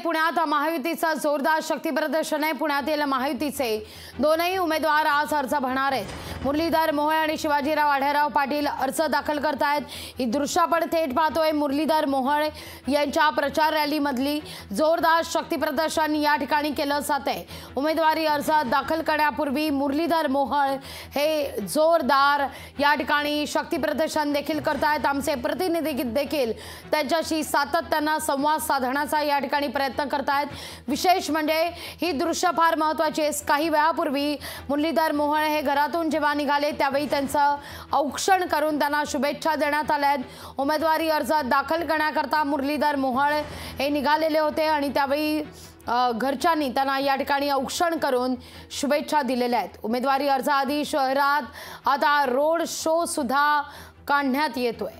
पुण्यात महायुतीचा जोरदार शक्ती प्रदर्शन आहे। पुण्यातील महायुतीचे दोनही उमेदवार आज अर्ज भरणार आहेत। मुरलीधर मोहोळ आणि शिवाजीराव आढळराव पाटील अर्ज दाखल करतायत। ही दृश्य आपण थेट पाहतोय। मुरलीधर मोहोळ यांच्या प्रचार रॅलीमधली जोरदार शक्ती प्रदर्शन या ठिकाणी केलं जातंय। उमेदवारी अर्ज दाखल करण्यापूर्वी मुरलीधर मोहोळ हे जोरदार या ठिकाणी शक्ती प्रदर्शन देखील करतायत। आमचे प्रतिनिधी देखील त्यांच्याशी सातत्याने संवाद साधण्याचा या ठिकाणी प्रयत्न करतायत। विशेष म्हणजे ही दृश्य फार महत्त्वाची आहे। काही वेळापूर्वी मुरलीधर मोहोळ हे घरातून जेव्हा निघाले त्यावेळी त्यांचं औक्षण करून त्यांना शुभेच्छा देण्यात आल्या आहेत। उमेदवारी अर्ज दाखल करण्याकरता मुरलीधर मोहोळ हे निघालेले होते आणि त्यावेळी घरच्यांनी त्यांना या ठिकाणी औक्षण करून शुभेच्छा दिलेल्या आहेत। उमेदवारी अर्जाआधी शहरात आता रोड शो सुद्धा काढण्यात येतोय।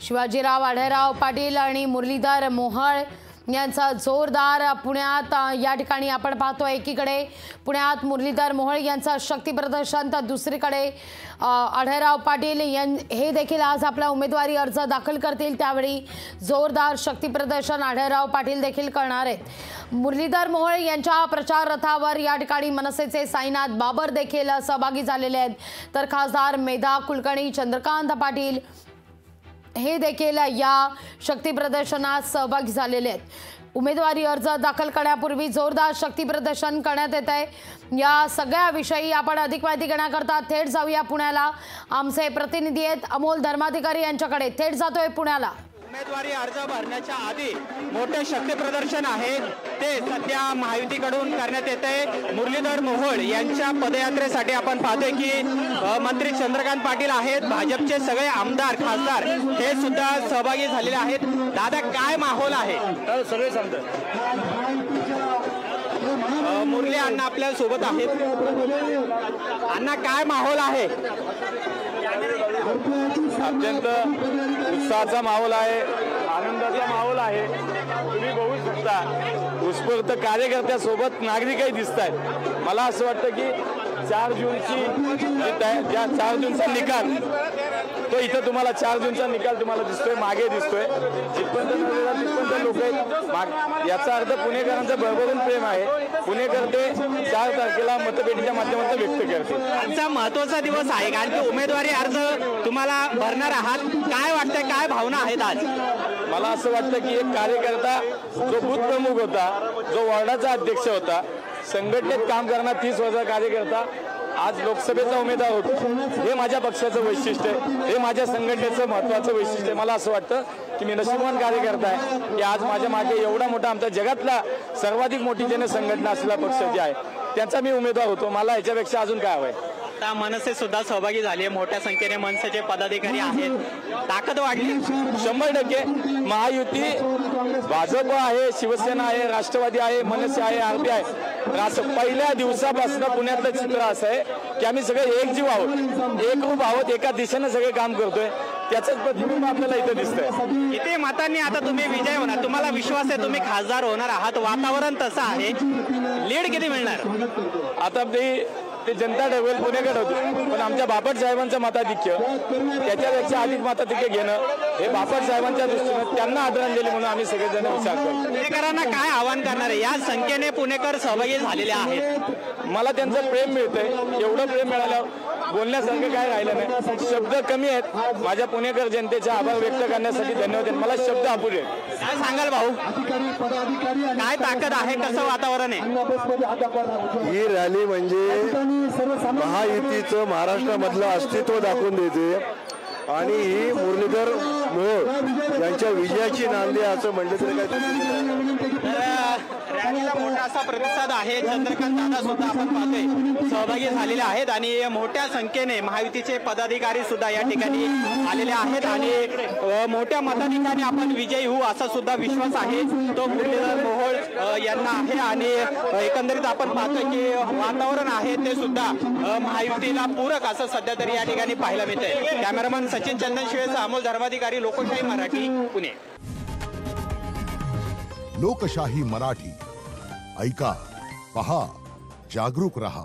शिवाजीराव आढळराव पाटील आणि मुरलीधर मोहोळ यांचा जोरदार पुण्यात या ठिकाणी आपण पाहतोय। एकीकडे पुण्यात मुरलीधर मोहोळ यांचा शक्ती प्रदर्शन तर दुसरीकडे आढळराव पाटील हे देखील आज आपला उमेदवारी अर्ज दाखल करतील। त्यावेळी जोरदार शक्ती प्रदर्शन आढळराव पाटील देखील करणार आहेत। मुरलीधर मोहोळ यांच्या प्रचार रथावर या ठिकाणी मनसेचे साईनाथ बाबर देखील सहभागी झालेले आहेत, तर खासदार मेधा कुलकर्णी, चंद्रकांत पाटील हे देखील या शक्ती प्रदर्शनात सहभागी झालेले आहेत। उमेदवारी अर्ज दाखल करण्यापूर्वी जोरदार शक्ती प्रदर्शन करण्यात येत आहे। या सगळ्या विषयी आपण अधिक माहिती घेण्याकरता थेट जाऊया पुण्याला। आमचे प्रतिनिधी आहेत अमोल धर्माधिकारी यांच्याकडे। थेट जातोय पुण्याला। उमेदवारी अर्ज भरण्याच्या आधी मोठे शक्ती प्रदर्शन आहे ते सध्या महायुतीकडून करण्यात येते। मुरलीधर मोहोळ यांच्या पदयात्रेसाठी आपण पाहतोय की मंत्री चंद्रकांत पाटील आहेत, भाजपचे सगळे आमदार खासदार हे सुद्धा सहभागी झालेले आहेत। दादा, काय माहोल आहे? सगळे सांगतात। मुरली अण्णा आपल्या सोबत आहेत। अण्णा, काय माहोल आहे? अत्यंत उत्साहाचा माहोल आहे, आनंदाचा माहोल आहे। तुम्ही बघू शकता उत्स्फूर्त कार्यकर्त्यासोबत नागरिकही दिसत आहेत। मला असं वाटतं की 4 जूनचा निकाल तो इथं तुम्हाला 4 जूनचा निकाल तुम्हाला दिसतोय, मागे दिसतोय। जिथपर्यंत लोक आहेत, याचा अर्थ पुणेकरांचं भरभरून प्रेम आहे। पुणेकर ते 4 तारखेला मतपेटीच्या माध्यमातून व्यक्त करतील। आजचा महत्त्वाचा दिवस आहे कारण की उमेदवारी अर्ज तुम्हाला भरणार आहात। काय वाटतंय, काय भावना आहेत आज? मला असं वाटतं की एक कार्यकर्ता जो बूथ प्रमुख होता, जो वॉर्डाचा अध्यक्ष होता, संघटनेत काम करणारा 30 वर्षाचा कार्यकर्ता आज लोकसभेचा उमेदवार होतो, हे माझ्या पक्षाचं वैशिष्ट्य आहे, हे माझ्या संघटनेचं महत्त्वाचं वैशिष्ट्य आहे। मला असं वाटतं की मी नशीबवान कार्यकर्ता आहे की आज माझ्या मागे एवढा मोठा आमच्या जगातला सर्वाधिक मोठी जनसंघटना असलेला पक्ष जे आहे त्यांचा मी उमेदवार होतो। मला याच्यापेक्षा अजून काय हवंय? आता मनसे सुद्धा सहभागी झाली आहे, मोठ्या संख्येने मनसेचे पदाधिकारी आहेत, ताकद वाढली 100%। महायुती भाजप आहे, शिवसेना आहे, राष्ट्रवादी आहे, मनसे आहे, आरपी आहे। पहिल्या दिवसापासून पुण्यातलं चित्र असं आहे की आम्ही सगळे एकजीव आहोत, एकरूप आहोत, एका दिशेने सगळे काम करतोय। त्याचंच प्रतिबिंब आपल्याला इथे दिसतंय। किती मतांनी आता तुम्ही विजय होणार? तुम्हाला विश्वास आहे तुम्ही खासदार होणार आहात? वातावरण तसं आहे, लीड किती मिळणार? आता ते जनता ठरवेल, पुणेकर होते, पण आमच्या बापट साहेबांचं मताधिक्य त्याच्यापेक्षा अधिक मताधिक्य घेणं हे बापट साहेबांच्या दृष्टीने त्यांना आदरांजली म्हणून आम्ही सगळेजण विचार करतो। पुणेकरांना काय आवाहन करणार आहे? या संख्येने पुणेकर सहभागी झालेले आहेत। मला त्यांचं प्रेम मिळतंय, एवढं प्रेम मिळालं बोलण्यासारखं काय राहिलं नाही। शब्द कमी आहेत। माझ्या पुणेकर जनतेचे आभार व्यक्त करण्यासाठी धन्यवाद। मला शब्द अपुरे आहेत। काय सांगाल भाऊ, काय ताकद आहे, कसं वातावरण आहे? ही रॅली म्हणजे महायुतीचं महाराष्ट्रामधलं अस्तित्व दाखवून देते आणि ही मुरलीधर मोहोळ यांच्या विजयाची नांदी असं म्हटलं तरी काय रॅलीला मोठा असा प्रतिसाद आहे। चंद्रकांत दादा सुद्धा आपण पाहतोय सहभागी झालेले आहेत आणि मोठ्या संख्येने महायुतीचे पदाधिकारी सुद्धा या ठिकाणी आलेले आहेत आणि मोठ्या मताधिक्याने आपण विजयी होऊ असा सुद्धा विश्वास आहे तो मुरलीधर मोहोळ यांना आहे। आणि एकंदरीत आपण पाहतोय की वातावरण आहे ते सुद्धा महायुतीला पूरक असं सध्या तरी या ठिकाणी पाहायला मिळतंय। कॅमेरामन सचिन चंदनशिवेसह अमोल धर्माधिकारी, लोकशाही मराठी, पुणे। लोकशाही मराठी, ऐका, पहा, जागरूक रहा।